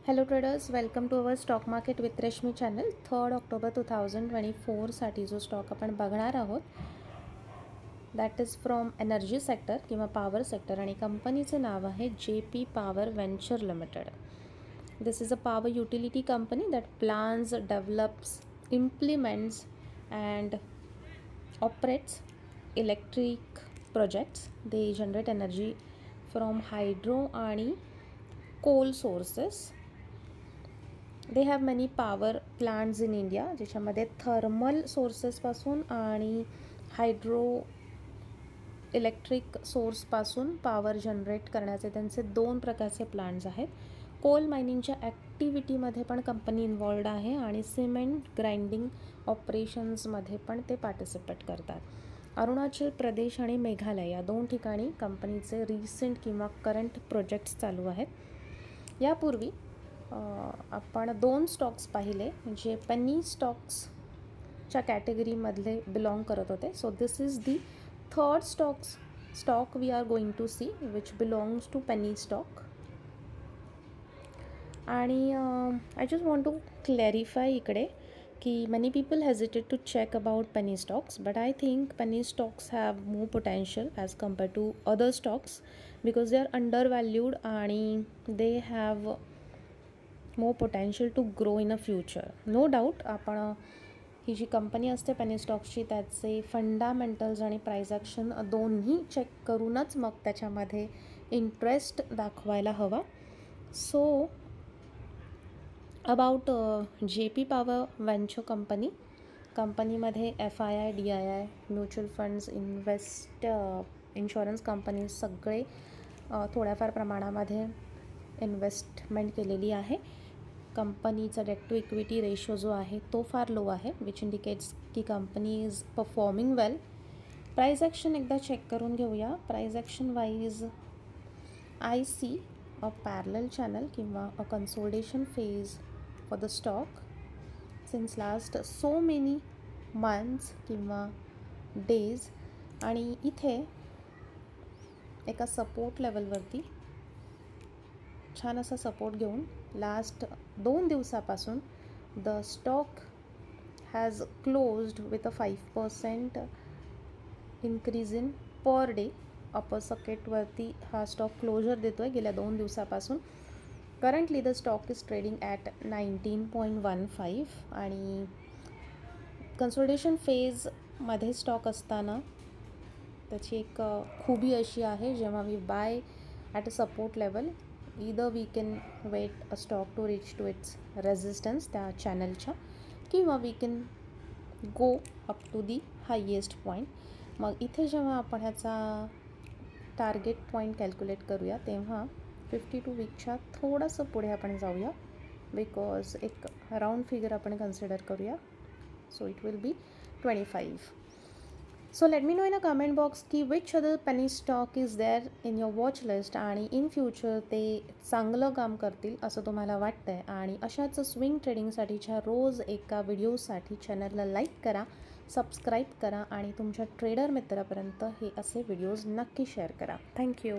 Hello traders, welcome to our stock market with Reshmi channel. 3rd October 2024 साठी जो stock आपण बघणार आहोत that is from energy sector किंवा पॉवर सेक्टर आणि कंपनीचे नाव आहे JP power venture limited. This is a power utility company that plans, develops, implements and operates electric projects. They generate energy from hydro आणि coal sources. They have many power plants in India, ज्याच्यामध्ये thermal सोर्सेसपासून आणि hydro electric सोर्सपासून power generate करण्याचे त्यांचे 2 प्रकारचे plants आहेत. Coal मायनिंगच्या ॲक्टिव्हिटीमध्ये पण कंपनी इन्वॉल्ड आहे आणि सिमेंट ग्राइंडिंग ऑपरेशन्समध्ये पण ते पार्टिसिपेट करतात. अरुणाचल प्रदेश आणि मेघालय या 2 ठिकाणी कंपनीचे रिसेंट किंवा करंट प्रोजेक्ट्स चालू आहेत. यापूर्वी आपण 2 स्टॉक्स पाहिले जे पेनी स्टॉक्सच्या कॅटेगरीमधले बिलॉंग करत होते. So this is the third stock we are going to see which belongs to penny stock. आणि I just want to clarify इकडे की many people hesitate to check about penny stocks, but I think penny stocks have more potential as compared to other stocks because they are undervalued and they have more potential to grow in a future. No doubt आपण ही जी company असते penny स्टॉक्सची त्याचे fundamentals आणि price action दोन्ही check करूनच मग त्याच्यामध्ये interest दाखवायला हवा. So about JP power venture कंपनीमध्ये FII, DII, mutual funds, insurance companies सगळे थोड्याफार प्रमाणामध्ये इन्व्हेस्टमेंट केलेली आहे. कंपनीचा डेट टू इक्विटी रेशो जो आहे तो फार लो आहे, विच इंडिकेट्स की company is performing well. Price action एकदा चेक करून घेऊया. Price action wise I see a parallel channel किंवा a consolidation phase for the stock since last so many months किंवा डेज. आणि इथे एका सपोर्ट लेवलवरती छान असा सपोर्ट घेऊन लास्ट 2 दिवसापासून the stock has closed with a 5% increase in per day. Upper सर्किटवरती हा स्टॉक क्लोजर देतो आहे गेल्या 2 दिवसापासून. Currently the stock is trading at 19.15 आणि कन्सोलिडेशन फेजमध्ये स्टॉक असताना त्याची एक खूबी अशी आहे, जेव्हा we buy at a support level either we can wait a stock to reach to its resistance त्या चॅनलच्या, किंवा we can go up to the highest point. मग इथे जेव्हा आपण ह्याचा टार्गेट पॉईंट कॅल्क्युलेट करूया तेव्हा 52 वीकच्या थोडंसं पुढे आपण जाऊया, बिकॉज एक राऊंड फिगर आपण कन्सिडर करूया. So it will be 25. So let me know in a comment box की which other penny stock is there in your watch list आणि इन फ्युचर ते चांगलं काम करतील असं तुम्हाला वाटतं आहे. आणि अशाच स्विंग ट्रेडिंगसाठीच्या रोज एका व्हिडिओसाठी चॅनलला लाईक करा, सबस्क्राईब करा आणि तुमच्या ट्रेडर मित्रापर्यंत हे असे व्हिडिओज नक्की शेअर करा. थँक्यू.